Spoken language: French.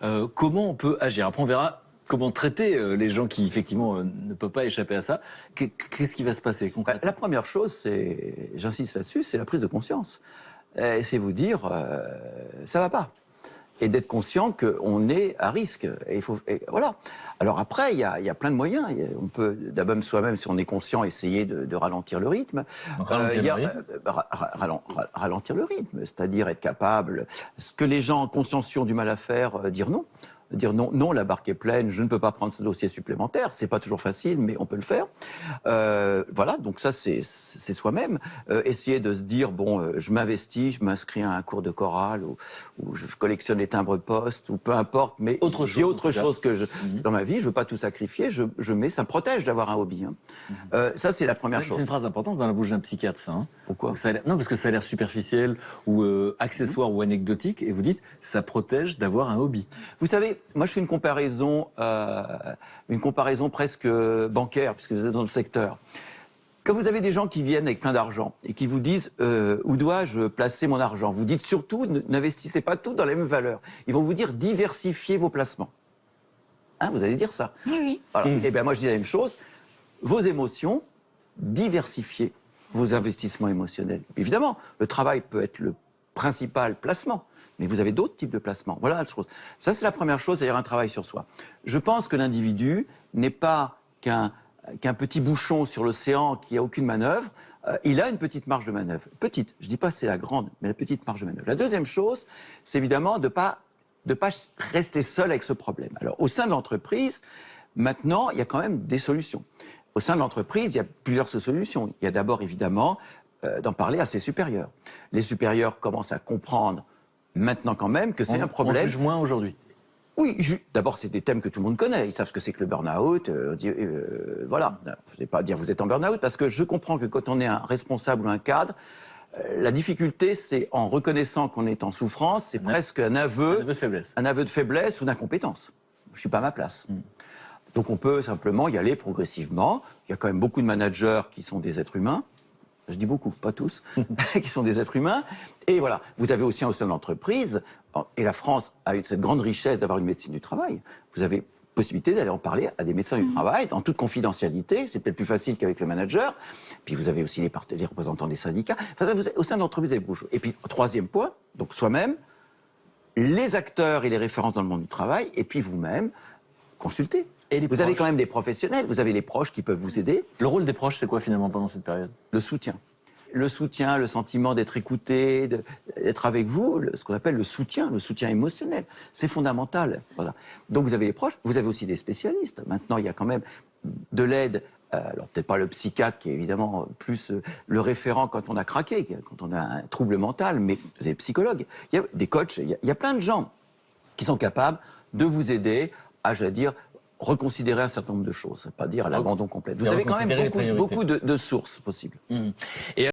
Comment on peut agir? Après, on verra comment traiter les gens qui, effectivement, ne peuvent pas échapper à ça. Qu'est-ce qui va se passer concrètement? La première chose, c'est, j'insiste là-dessus, c'est la prise de conscience. C'est vous dire, ça va pas. Et d'être conscient qu'on est à risque. Voilà. Alors après, il y a plein de moyens. On peut, d'abord soi-même, si on est conscient, essayer de ralentir le rythme. Ralentir le rythme, c'est-à-dire être capable, ce que les gens consciencieux ont du mal à faire, dire non. Dire non, non, la barque est pleine, je ne peux pas prendre ce dossier supplémentaire. C'est pas toujours facile, mais on peut le faire. Voilà, donc ça, c'est soi-même. Essayer de se dire, bon, je m'investis, je m'inscris à un cours de chorale, ou je collectionne les timbres-poste, ou peu importe, mais j'ai autre chose que dans ma vie, je veux pas tout sacrifier, je mets, ça me protège d'avoir un hobby. Ça, c'est la première chose. C'est une phrase importante dans la bouche d'un psychiatre, ça. Pourquoi? Non, parce que ça a l'air superficiel, ou accessoire, ou anecdotique, et vous dites, ça protège d'avoir un hobby. Vous savez, moi, je fais une comparaison presque bancaire, puisque vous êtes dans le secteur. Quand vous avez des gens qui viennent avec plein d'argent et qui vous disent où dois-je placer mon argent, vous dites surtout n'investissez pas tout dans la même valeur. Ils vont vous dire diversifiez vos placements. Hein, vous allez dire ça. Oui. Voilà. Et bien moi, je dis la même chose. Vos émotions, diversifiez vos investissements émotionnels. Évidemment, le travail peut être le principal placement. Mais vous avez d'autres types de placements. Voilà la chose. Ça, c'est la première chose, c'est-à-dire un travail sur soi. Je pense que l'individu n'est pas qu'un petit bouchon sur l'océan qui n'a aucune manœuvre. Il a une petite marge de manœuvre. Petite, je ne dis pas c'est la grande, mais la petite marge de manœuvre. La deuxième chose, c'est évidemment de pas rester seul avec ce problème. Alors, au sein de l'entreprise, maintenant, il y a quand même des solutions. Au sein de l'entreprise, il y a plusieurs solutions. Il y a d'abord, évidemment, d'en parler à ses supérieurs. Les supérieurs commencent à comprendre maintenant quand même que c'est un problème. On juge moins aujourd'hui. Oui, d'abord c'est des thèmes que tout le monde connaît. Ils savent ce que c'est que le burn-out. Voilà, je ne vais pas dire vous êtes en burn-out parce que je comprends que quand on est un responsable ou un cadre, la difficulté c'est en reconnaissant qu'on est en souffrance, c'est presque un aveu de faiblesse ou d'incompétence. Je suis pas à ma place. Donc on peut simplement y aller progressivement. Il y a quand même beaucoup de managers qui sont des êtres humains. Je dis beaucoup, pas tous, qui sont des êtres humains. Et voilà, vous avez aussi au sein de l'entreprise, et la France a eu cette grande richesse d'avoir une médecine du travail, vous avez possibilité d'aller en parler à des médecins du travail, en toute confidentialité, c'est peut-être plus facile qu'avec le manager. Puis vous avez aussi les représentants des syndicats. Enfin, au sein de l'entreprise, vous avez beaucoup de choses. Et puis, troisième point, donc soi-même, les acteurs et les références dans le monde du travail, et puis vous-même, consultez. Vous avez quand même des professionnels, vous avez les proches qui peuvent vous aider. Le rôle des proches, c'est quoi finalement pendant cette période? Le soutien. Le soutien, le sentiment d'être écouté, d'être avec vous, ce qu'on appelle le soutien émotionnel. C'est fondamental. Voilà. Donc vous avez les proches, vous avez aussi des spécialistes. Maintenant, il y a quand même de l'aide. Alors peut-être pas le psychiatre qui est évidemment plus le référent quand on a craqué, quand on a un trouble mental, mais vous avez des psychologues, il y a des coachs, il y a plein de gens qui sont capables de vous aider à, je veux dire, reconsidérer un certain nombre de choses, pas dire l'abandon complet. Vous avez quand même beaucoup de sources possibles. Et